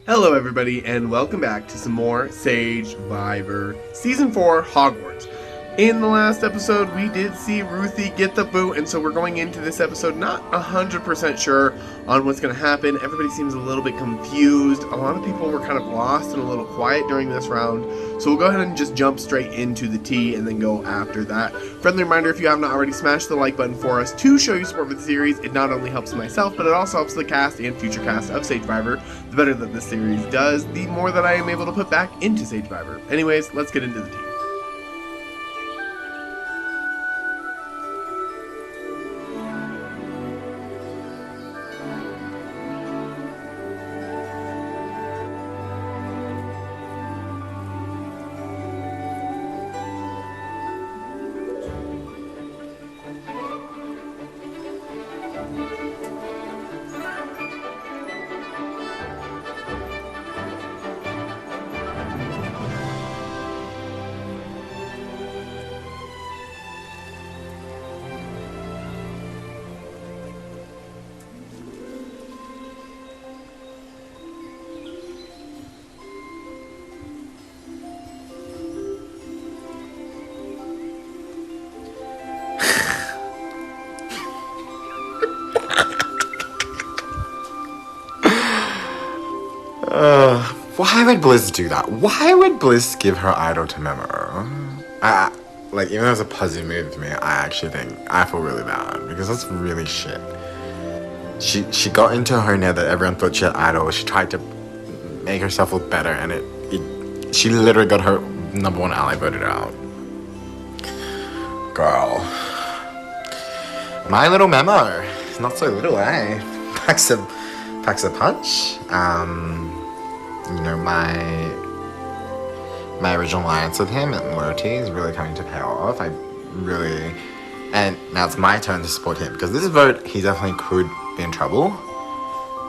Hello everybody and welcome back to some more Sagevivor Season 4 Hogwarts. In the last episode we did see Ruthie get the boot, and so we're going into this episode not 100% sure on what's going to happen. Everybody seems a little bit confused. A lot of people were kind of lost and a little quiet during this round. So we'll go ahead and just jump straight into the tea and then go after that. Friendly reminder, if you have not already, smash the like button for us to show your support for the series. It not only helps myself, but it also helps the cast and future cast of Sagevivor. The better that this series does, the more that I am able to put back into Sagevivor. Anyways, let's get into the tea. Why would Bliss do that? Why would Bliss give her idol to Memo? Even though it's a pussy move to me, I actually think I feel really bad because that's really shit. She got into her head that everyone thought she had idol. She tried to make herself look better, and she literally got her number one ally voted out. Girl, my little Memo, not so little, eh? Packs a punch. My original alliance with him and loyalty is really coming to pay off. And now it's my turn to support him, because this vote, he definitely could be in trouble,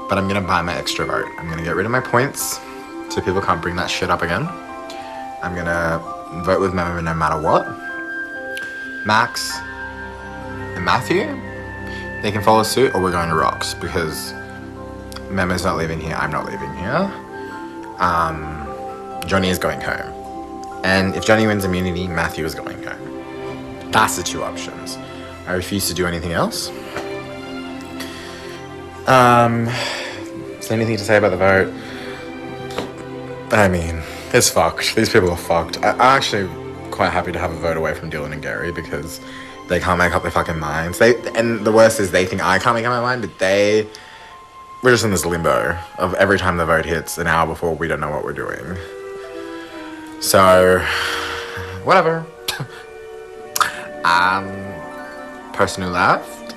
but I'm gonna buy my extra vote. I'm gonna get rid of my points so people can't bring that shit up again. I'm gonna vote with Memo no matter what. Max and Matthew, they can follow suit, or we're going to Rocks, because Memo's not leaving here, I'm not leaving here. Johnny is going home. And if Johnny wins immunity, Matthew is going home. That's the two options. I refuse to do anything else. Is there anything to say about the vote? I mean, it's fucked. These people are fucked. I'm actually quite happy to have a vote away from Dylan and Gary, because they can't make up their fucking minds. And the worst is they think I can't make up my mind, but we're just in this limbo of every time the vote hits an hour before, we don't know what we're doing. So, whatever. Person who left,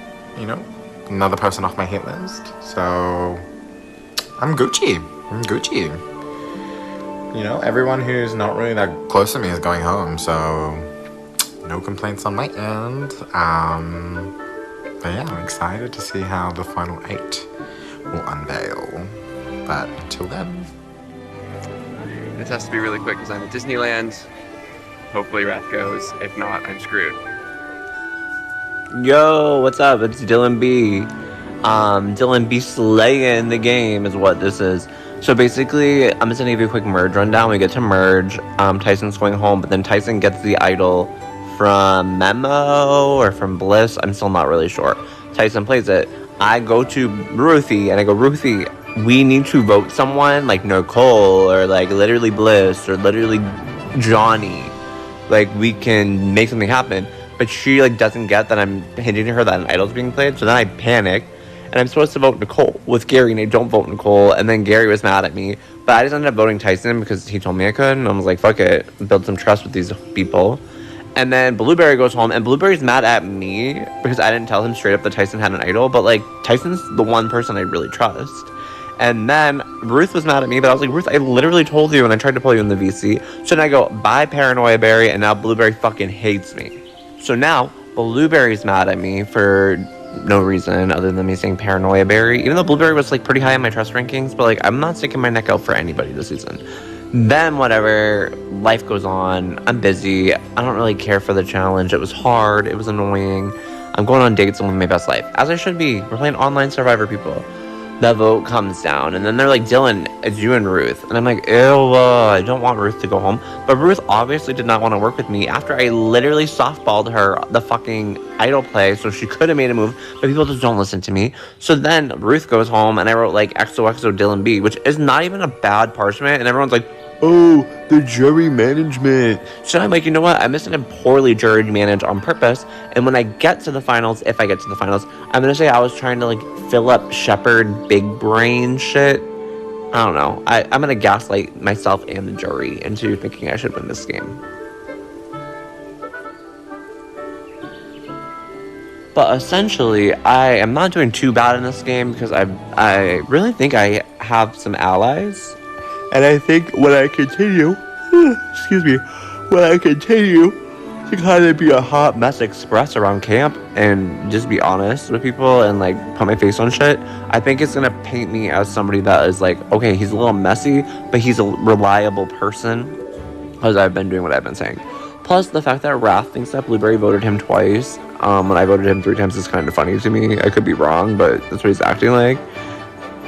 another person off my hit list. So, I'm Gucci. Everyone who's not really that close to me is going home, so no complaints on my end. But yeah, I'm excited to see how the final 8 will unveil. But until then, this has to be really quick because I'm at Disneyland. Hopefully Wrath goes. If not, I'm screwed. Yo, what's up? It's Dylan B. Dylan B slaying the game is what this is. So basically, I'm just gonna give you a quick merge rundown. We get to merge. Tyson's going home, but then Tyson gets the idol from Memo or from Bliss. I'm still not really sure. Tyson plays it. I go to Ruthie and I go, Ruthie, we need to vote someone like Nicole or like literally Bliss or literally Johnny. Like, we can make something happen. But she like doesn't get that I'm hinting to her that an idol's being played. So then I panic and I'm supposed to vote Nicole with Gary, and I don't vote Nicole. And then Gary was mad at me, but I just ended up voting Tyson because he told me I could, and I was like, fuck it, build some trust with these people. And then Blueberry goes home, and Blueberry's mad at me because I didn't tell him straight up that Tyson had an idol, but like, Tyson's the one person I really trust. And then Ruth was mad at me, but I was like, Ruth, I literally told you, and I tried to pull you in the VC. So then I go, bye Paranoia Berry, and now Blueberry fucking hates me. So now Blueberry's mad at me for no reason other than me saying Paranoia Berry, even though Blueberry was like pretty high in my trust rankings, but like, I'm not sticking my neck out for anybody this season. Then whatever, life goes on, I'm busy, I don't really care for the challenge, it was hard, it was annoying, I'm going on dates and living my best life, as I should be. We're playing online Survivor, people. the vote comes down, and then they're like, Dylan, it's you and Ruth. And I'm like, ew, I don't want Ruth to go home. But Ruth obviously did not want to work with me after I literally softballed her the fucking idol play, so she could have made a move, but people just don't listen to me. So then Ruth goes home, and I wrote like XOXO Dylan B, which is not even a bad parchment, and everyone's like, oh, the jury management. So I'm like, you know what? I'm just going to poorly jury manage on purpose. And when I get to the finals, if I get to the finals, I'm going to say I was trying to like fill up Shepard big brain shit. I don't know. I'm going to gaslight myself and the jury into thinking I should win this game. But essentially, I am not doing too bad in this game because I really think I have some allies. And I think when I continue, when I continue to kind of be a hot mess express around camp and just be honest with people and like put my face on shit, I think it's gonna paint me as somebody that is like, okay, he's a little messy, but he's a reliable person, because I've been doing what I've been saying. Plus, the fact that Wrath thinks that Blueberry voted him twice, when I voted him 3 times, is kind of funny to me. I could be wrong, but that's what he's acting like.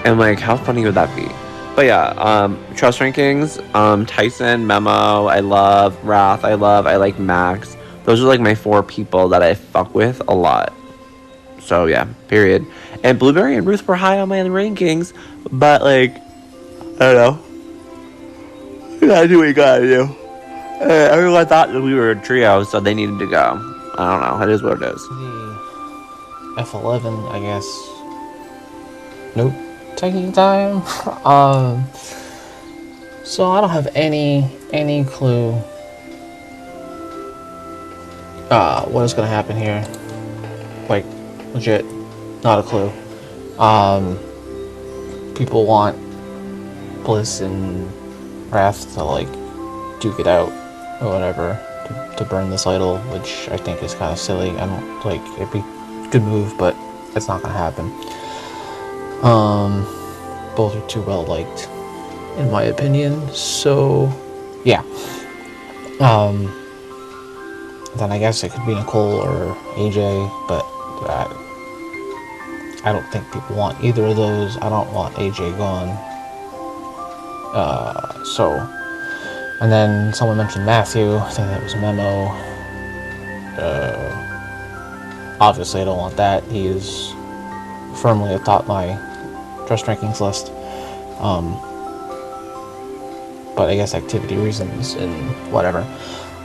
And like, how funny would that be? But yeah, trust rankings, Tyson, Memo, I love, Wrath, I like Max. Those are like my 4 people that I fuck with a lot. So yeah, period. And Blueberry and Ruth were high on my rankings, but like, I don't know. You gotta do what you gotta do. Everyone thought that we were a trio, so they needed to go. I don't know, it is what it is. The F11, I guess. Nope. Taking time. So I don't have any clue what is gonna happen here. Like, legit, not a clue. People want Bliss and Wrath to like duke it out or whatever to burn this idol, which I think is kind of silly. I don't like, it'd be a good move, but it's not gonna happen. Both are too well liked, in my opinion. So, yeah. Then I guess it could be Nicole or AJ, but I don't think people want either of those. I don't want AJ gone. So, and then someone mentioned Matthew. I think that was Memo. Obviously, I don't want that. He is firmly atop my trust rankings list. But I guess activity reasons and whatever.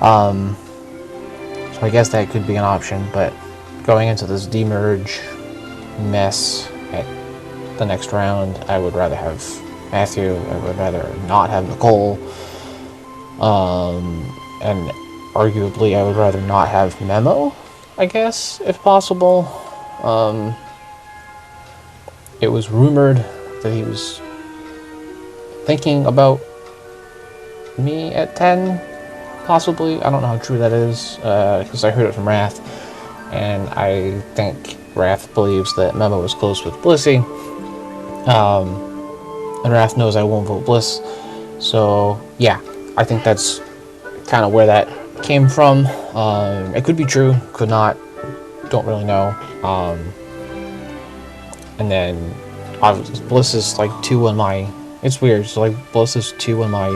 So I guess that could be an option, but going into this demerge mess at the next round, I would rather have Matthew. I would rather not have Nicole. And arguably I would rather not have Memo, I guess, if possible. It was rumored that he was thinking about me at 10, possibly. I don't know how true that is, because I heard it from Wrath, and I think Wrath believes that Memo is close with Blissey, and Wrath knows I won't vote Bliss, so yeah, I think that's kind of where that came from. It could be true, could not, don't really know. And then Bliss is like 2 on my, it's weird, so like Bliss is 2 on my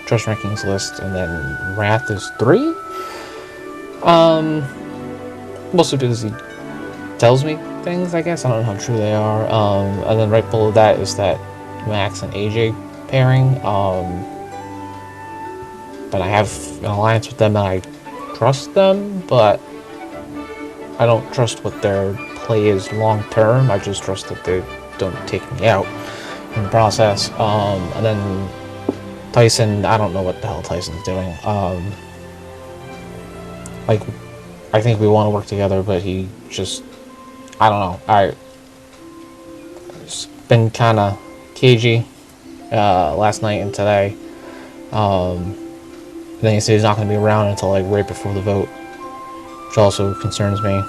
trust rankings list, and then Wrath is 3. Mostly because he tells me things, I guess. I don't know how true they are. And then right below that is that Max and AJ pairing. But I have an alliance with them and I trust them, but I don't trust what their play is long term. I just trust that they don't take me out in the process. And then Tyson, I don't know what the hell Tyson's doing. Like, I think we want to work together, but he just, I don't know. It's been kind of cagey last night and today. Then he said he's not going to be around until like right before the vote, which also concerns me.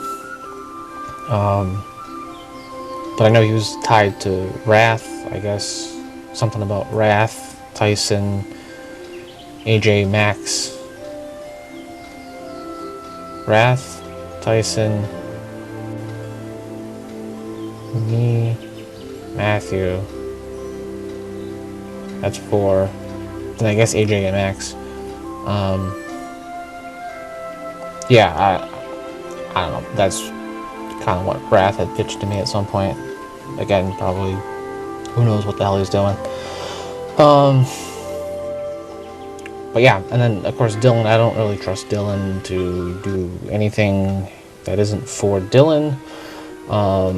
But I know he was tied to Wrath, I guess. Something about Wrath, Tyson, AJ, Max. Wrath, Tyson, me, Matthew. That's 4. Then I guess AJ and Max. Yeah, I don't know. That's kind of what Wrath had pitched to me at some point. Again, probably who knows what the hell he's doing. But yeah, and then of course Dylan. I don't really trust Dylan to do anything that isn't for Dylan. I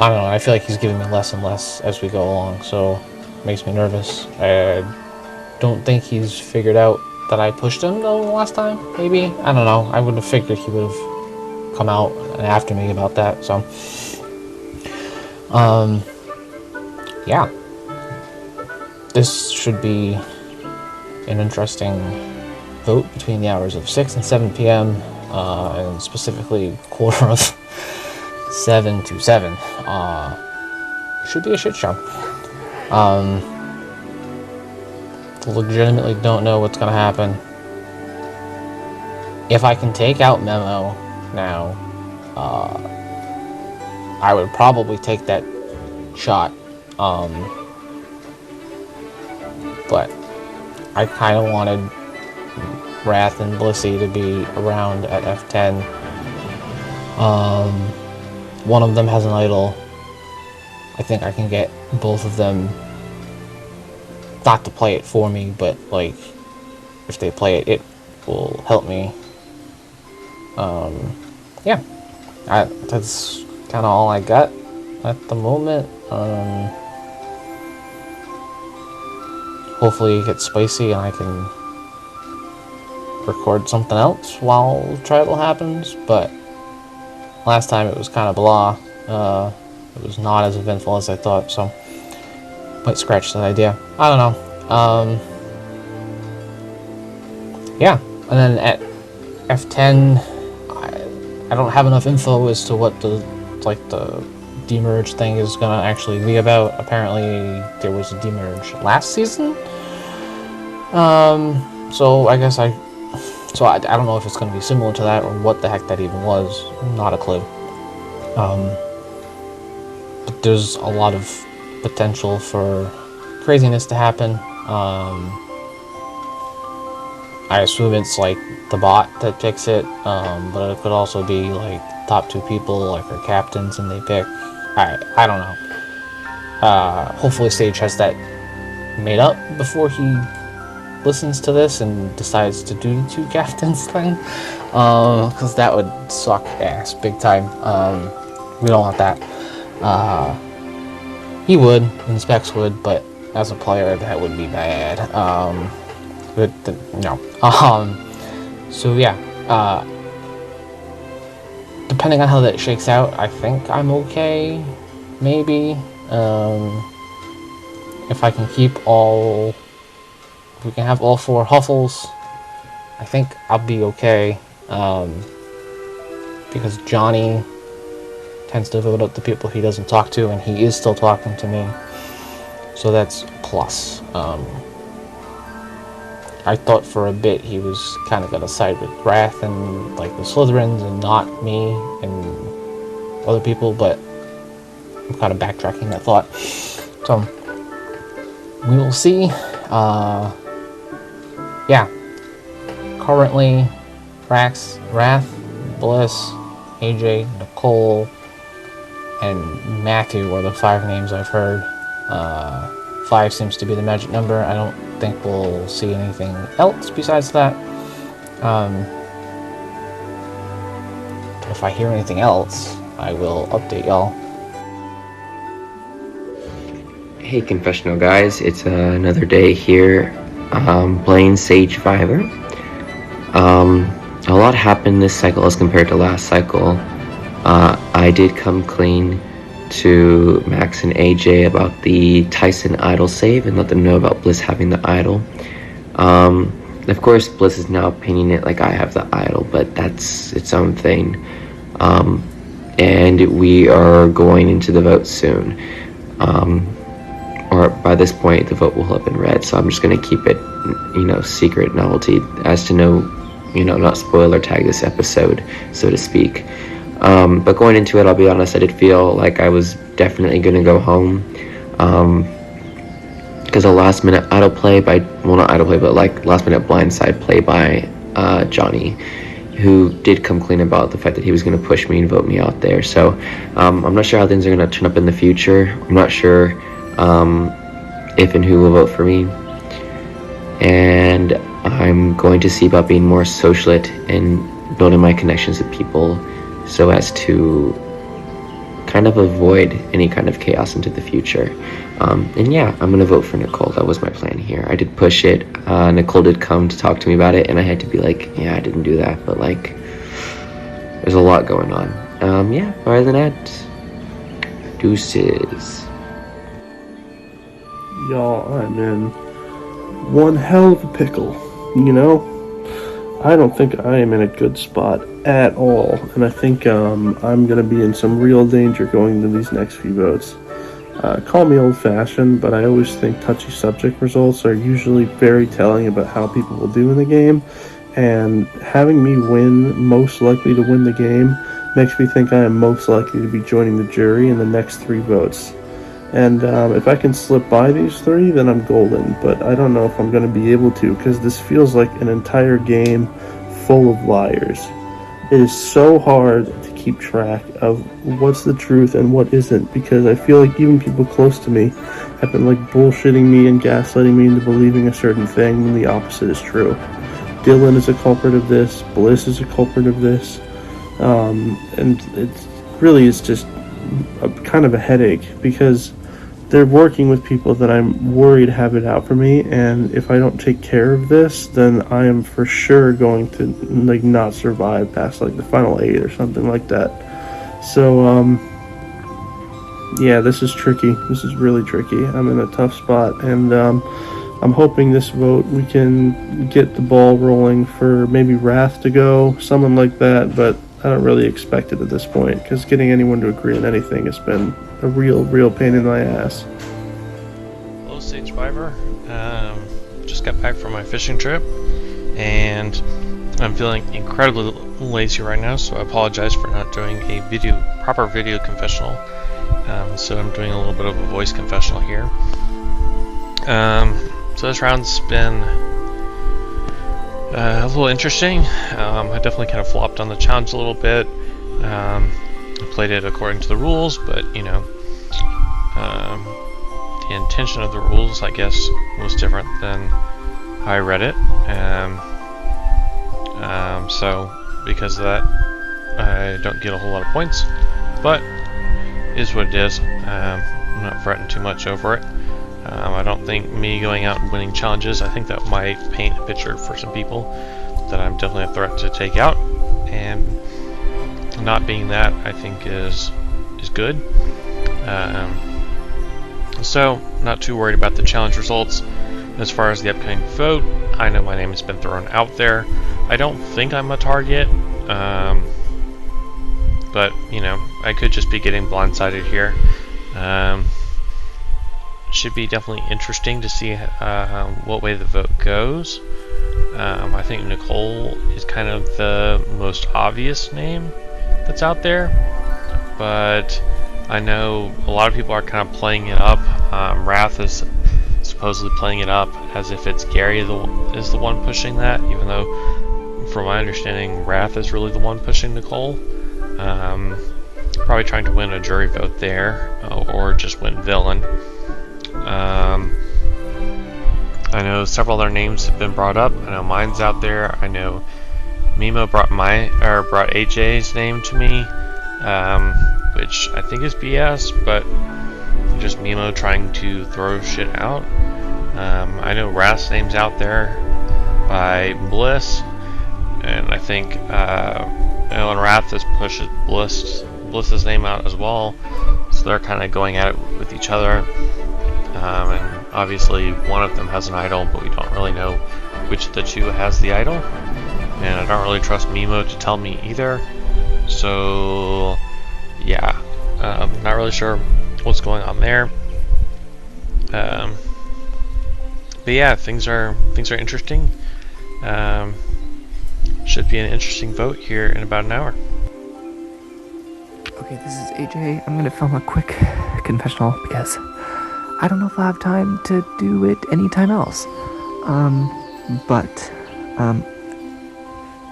don't know. I feel like he's giving me less and less as we go along, so it makes me nervous. I don't think he's figured out that I pushed him though last time. Maybe, I don't know. I would have figured he would have come out and after me about that. So, yeah, this should be an interesting vote between the hours of 6 and 7 p.m. And specifically quarter of 7 to 7. Should be a shit show. Legitimately don't know what's gonna happen. If I can take out Memo now, I would probably take that shot. But I kind of wanted Wrath and Blissey to be around at F10. One of them has an idol. I think I can get both of them not to play it for me, but like if they play it, it will help me. Yeah, that's kind of all I got at the moment. Hopefully it gets spicy and I can record something else while Tribal happens, but last time it was kind of blah. It was not as eventful as I thought, so might scratch that idea. I don't know. Yeah, and then at F10, I don't have enough info as to what the demerge thing is gonna actually be about. Apparently, there was a demerge last season. So I guess I don't know if it's gonna be similar to that or what the heck that even was. Not a clue. But there's a lot of potential for craziness to happen. I assume it's like the bot that picks it, but it could also be like top 2 people, like our captains, and they pick. I don't know. Hopefully Sage has that made up before he listens to this and decides to do the 2 captains thing, because that would suck ass big time. We don't want that. He would, and Specs would, but as a player, that would be bad. No. So yeah. Depending on how that shakes out, I think I'm okay. Maybe. If I can keep if we can have all 4 Huffles, I think I'll be okay. Because Johnny tends to vote out the people he doesn't talk to, and he is still talking to me. So that's a plus. I thought for a bit he was kind of going to side with Wrath and like the Slytherins and not me and other people, but I'm kind of backtracking that thought. So we will see. Yeah. Currently, Wrath, Bliss, AJ, Nicole, and Matthew are the 5 names I've heard. 5 seems to be the magic number. I don't think we'll see anything else besides that. If I hear anything else, I will update y'all. Hey confessional guys, it's another day here playing Sagevivor. A lot happened this cycle as compared to last cycle. I did come clean to Max and AJ about the Tyson idol save and let them know about Bliss having the idol. Of course, Bliss is now painting it like I have the idol, but that's its own thing. And we are going into the vote soon. Or by this point, the vote will have been read, so I'm just going to keep it, secret novelty as to not spoiler tag this episode, so to speak. But going into it, I'll be honest, I did feel like I was definitely going to go home. Because a last minute idle play by, well, not idle play, but like last minute blindside play by Johnny, who did come clean about the fact that he was going to push me and vote me out there. So I'm not sure how things are going to turn up in the future. I'm not sure if and who will vote for me. And I'm going to see about being more socialite and building my connections with people so as to kind of avoid any kind of chaos into the future. And yeah, I'm gonna vote for Nicole. That was my plan here. I did push it. Nicole did come to talk to me about it, and I had to be like, yeah, I didn't do that, but like, there's a lot going on. Yeah, other than that, deuces. Y'all, I'm in one hell of a pickle, you know? I don't think I am in a good spot at all, and I think I'm going to be in some real danger going into these next few votes. Call me old-fashioned, but I always think touchy subject results are usually very telling about how people will do in the game, and having me win, most likely to win the game, makes me think I am most likely to be joining the jury in the next 3 votes. And if I can slip by these 3, then I'm golden, but I don't know if I'm going to be able to, because this feels like an entire game full of liars. It is so hard to keep track of what's the truth and what isn't, because I feel like even people close to me have been like bullshitting me and gaslighting me into believing a certain thing when the opposite is true. Dylan is a culprit of this, Bliss is a culprit of this, and it really is just kind of a headache, because they're working with people that I'm worried have it out for me, and if I don't take care of this, then I am for sure going to like not survive past like the final 8 or something like that. So yeah, this is tricky. This is really tricky. I'm in a tough spot, and I'm hoping this vote we can get the ball rolling for maybe Wrath to go, someone like that, but I don't really expect it at this point, because getting anyone to agree on anything has been a real pain in my ass. Hello, Sagevivor. Just got back from my fishing trip, and I'm feeling incredibly lazy right now, so I apologize for not doing a proper video confessional. So I'm doing a little bit of a voice confessional here. So this round's been a little interesting. I definitely kind of flopped on the challenge a little bit. I played it according to the rules, but you know, the intention of the rules, I guess, was different than how I read it. So because of that, I don't get a whole lot of points, but it is what it is. I'm not fretting too much over it. I don't think me going out and winning challenges, I think that might paint a picture for some people that I'm definitely a threat to take out, and not being that, I think is good. So not too worried about the challenge results. As far as the upcoming vote, I know my name has been thrown out there. I don't think I'm a target, but you know, I could just be getting blindsided here. Should be definitely interesting to see what way the vote goes. I think Nicole is kind of the most obvious name that's out there, but I know a lot of people are kind of playing it up. Wrath is supposedly playing it up as if it's Gary is the one pushing that, even though from my understanding Wrath is really the one pushing Nicole. Probably trying to win a jury vote there, or just win villain. I know several other names have been brought up. I know mine's out there. I know Mimo brought AJ's name to me, which I think is BS, but just Mimo trying to throw shit out. I know Wrath's name's out there by Bliss, and I think Ellen Wrath has pushed Bliss's name out as well, so they're kind of going at it with each other. And obviously one of them has an idol, but we don't really know which of the two has the idol, and I don't really trust Mimo to tell me either, so yeah, not really sure what's going on there. But yeah, things are interesting. Should be an interesting vote here in about an hour. Okay, this is AJ. I'm gonna film a quick confessional because I don't know if I'll have time to do it anytime else.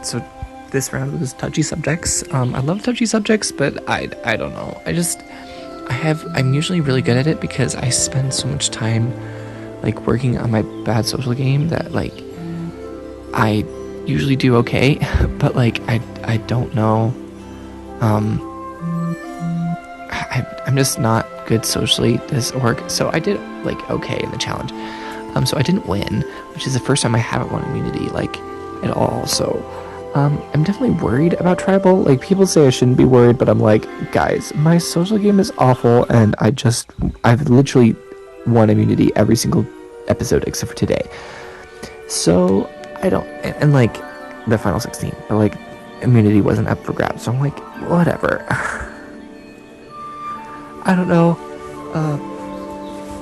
So this round was touchy subjects. I love touchy subjects, but I don't know. I'm usually really good at it because I spend so much time like working on my bad social game that like I usually do okay, but like I don't know. I'm just not good socially this org, so I did like okay in the challenge. So I didn't win, which is the first time I haven't won immunity like at all. So I'm definitely worried about tribal. Like people say I shouldn't be worried, but I'm like, guys, my social game is awful, and I've literally won immunity every single episode except for today. So I don't, and like the final 16, but like immunity wasn't up for grabs. So I'm like, whatever. I don't know.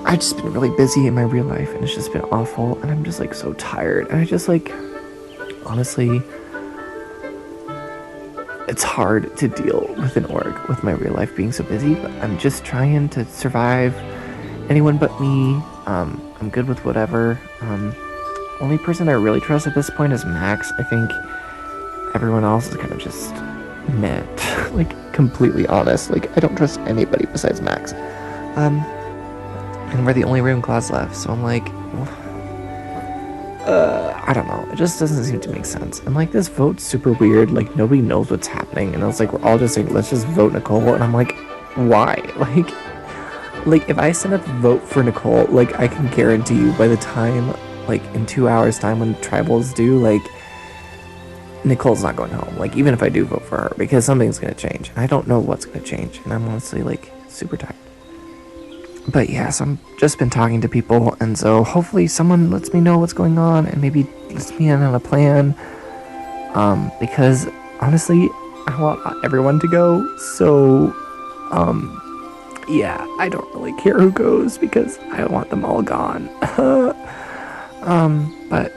I've just been really busy in my real life, and it's just been awful, and I'm just like so tired, and I just like, honestly, it's hard to deal with an org with my real life being so busy, but I'm just trying to survive. Anyone but me. I'm good with whatever. Only person I really trust at this point is Max. I think everyone else is kind of just meh. Like, completely honest. Like, I don't trust anybody besides Max. And we're the only Ravenclaws left, so I'm like, I don't know. It just doesn't seem to make sense. And like, this vote's super weird. Like, nobody knows what's happening. And I was like, we're all just like, let's just vote Nicole. And I'm like, why? Like, if I send up a vote for Nicole, like, I can guarantee you by the time, like, in 2 hours' time when tribals do, like, Nicole's not going home. Like, even if I do vote for her, because something's gonna change. And I don't know what's gonna change. And I'm honestly, like, super tired. But yeah, so I've just been talking to people, and so hopefully someone lets me know what's going on and maybe lets me in on a plan. Because honestly, I want everyone to go. So, yeah, I don't really care who goes because I want them all gone. But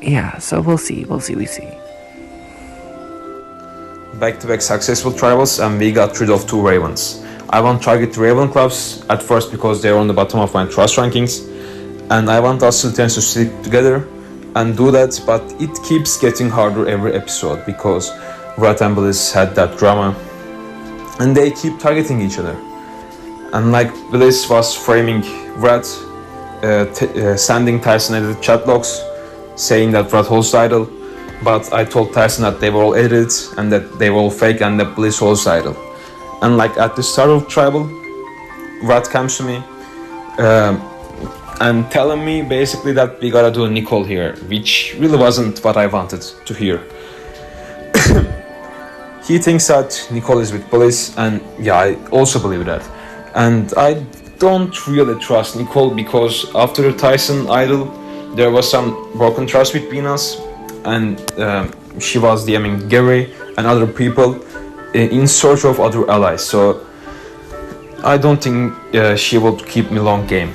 yeah, so we see. Back-to-back successful tribals, and we got rid of 2 Ravens. I won't target the Raven clubs at first because they're on the bottom of my trust rankings, and I want us Sultans to stick together and do that, but it keeps getting harder every episode because Rat and Bliss had that drama and they keep targeting each other. And like Bliss was framing Rat, sending Tyson edited chat logs saying that Rat holds the idol, but I told Tyson that they were all edited and that they were all fake and that Bliss holds the idol. And like at the start of tribal, Rat comes to me and telling me basically that we gotta do a Nicole here, which really wasn't what I wanted to hear. He thinks that Nicole is with Bliss, and yeah, I also believe that. And I don't really trust Nicole because after the Tyson idol, there was some broken trust between us, and she was DMing Gary and other people in search of other allies, so I don't think she will keep me long game.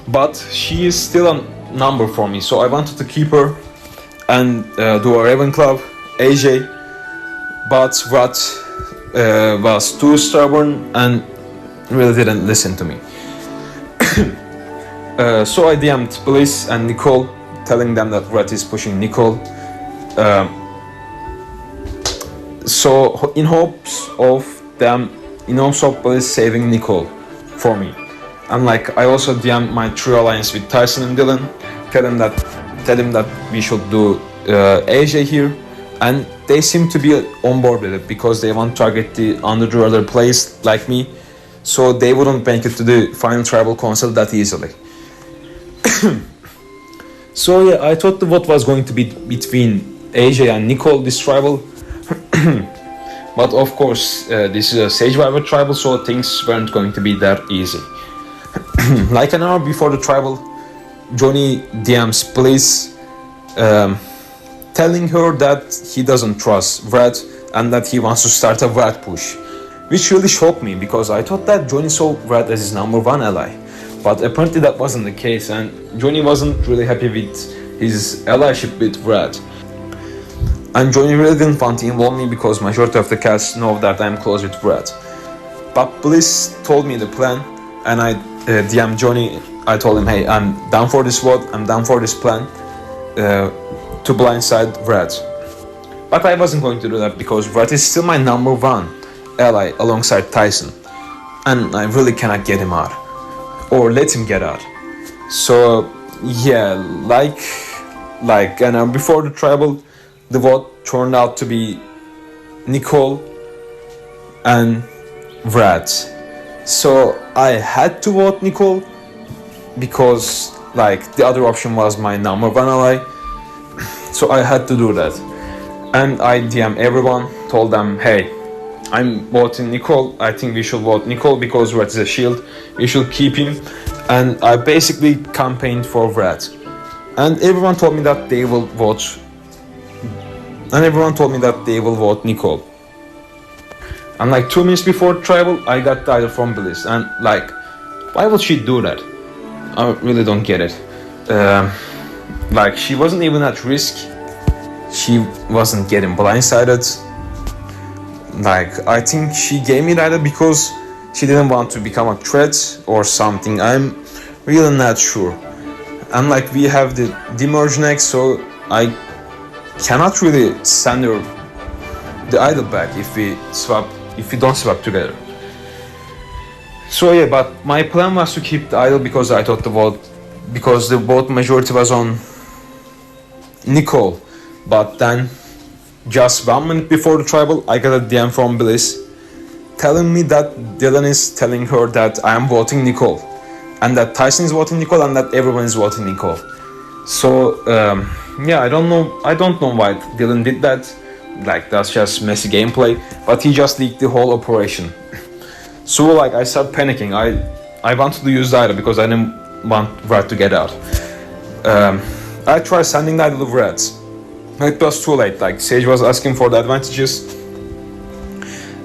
But she is still a number for me, so I wanted to keep her and do a Raven Club, AJ, but Rat was too stubborn and really didn't listen to me. So I DM'd Bliss and Nicole, telling them that Rat is pushing Nicole. So in hopes of Bliss saving Nicole for me. And like, I also DM'd my true alliance with Tyson and Dylan, tell him that we should do AJ here, and they seem to be on board with it because they won't target the under the radar players like me, so they wouldn't make it to the final tribal council that easily. So yeah, I thought the vote was going to be between AJ and Nicole this tribal. But of course, this is a Sagevivor tribal, so things weren't going to be that easy. Like an hour before the tribal, Johnny DMs Bliss, telling her that he doesn't trust Rat and that he wants to start a Rat push, which really shocked me because I thought that Johnny saw Rat as his #1 ally. But apparently that wasn't the case, and Johnny wasn't really happy with his allyship with Rat. And Johnny really didn't want to involve me because majority of the cast know that I'm close with Brad. But Bliss told me the plan, and I DM Johnny. I told him, hey, I'm down for this vote. I'm down for this plan to blindside Vrad. But I wasn't going to do that because Vrad is still my number one ally alongside Tyson, and I really cannot get him out or let him get out. So yeah, and before the tribal, the vote turned out to be Nicole and Vrad. So I had to vote Nicole because the other option was my number one ally. So I had to do that. And I DM everyone, told them, hey, I'm voting Nicole. I think we should vote Nicole because Vrad is a shield. We should keep him. And I basically campaigned for Vrad. And everyone told me that they will vote. Nicole. And 2 minutes before tribal, I got the idol from Bliss. And why would she do that? I really don't get it. She wasn't even at risk. She wasn't getting blindsided. I think she gave me the idol because she didn't want to become a threat or something. I'm really not sure. And we have the demerge next, so I cannot really send her the idol back if we don't swap together. So yeah, but my plan was to keep the idol because I thought the vote majority was on Nicole. But then, just 1 minute before the tribal, I got a DM from Bliss telling me that Dylan is telling her that I am voting Nicole, and that Tyson is voting Nicole, and that everyone is voting Nicole. So yeah, I don't know why Dylan did that. That's just messy gameplay. But he just leaked the whole operation. So I started panicking. I wanted to use the idol because I didn't want Vrad to get out. I tried sending the idol to Vrad. It was too late. Sage was asking for the advantages,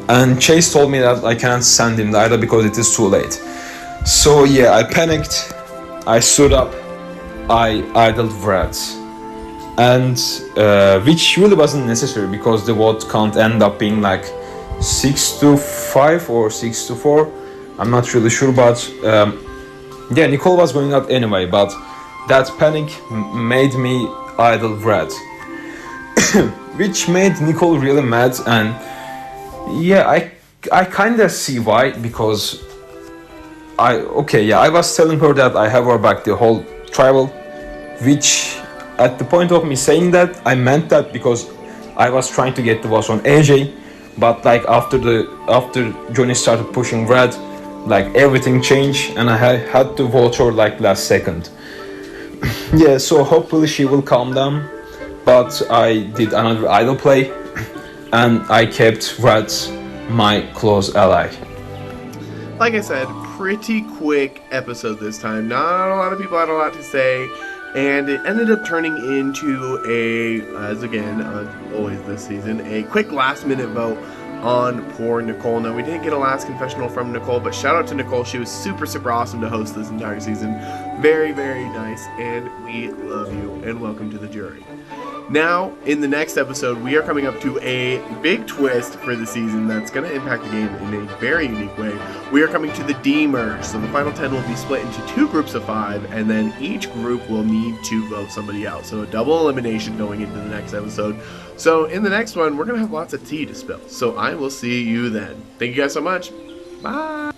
and Chase told me that I can't send him the idol because it is too late. So yeah, I panicked. I stood up. I idled Vrad, and which really wasn't necessary because the vote count ended up being 6-5 or 6-4. I'm not really sure, but yeah, Nicole was going out anyway. But that panic made me idle Vrad. Which made Nicole really mad, and yeah, I kinda see why, because I was telling her that I have her back the whole tribal, which at the point of me saying that, I meant that because I was trying to get the votes on AJ, but after Johnny started pushing Vrad, everything changed, and I had to vote her last second. Yeah, so hopefully she will calm down. But I did another idol play, and I kept Vrad my close ally. Like I said, pretty quick episode this time. Not a lot of people had a lot to say, and it ended up turning into always this season, a quick last-minute vote on poor Nicole. Now, we didn't get a last confessional from Nicole, but shout out to Nicole. She was super, super awesome to host this entire season. Very, very nice, and we love you, and welcome to the jury. Now, in the next episode, we are coming up to a big twist for the season that's going to impact the game in a very unique way. We are coming to the demerge, so the final 10 will be split into 2 groups of 5, and then each group will need to vote somebody out. So a double elimination going into the next episode. So in the next one, we're going to have lots of tea to spill. So I will see you then. Thank you guys so much. Bye!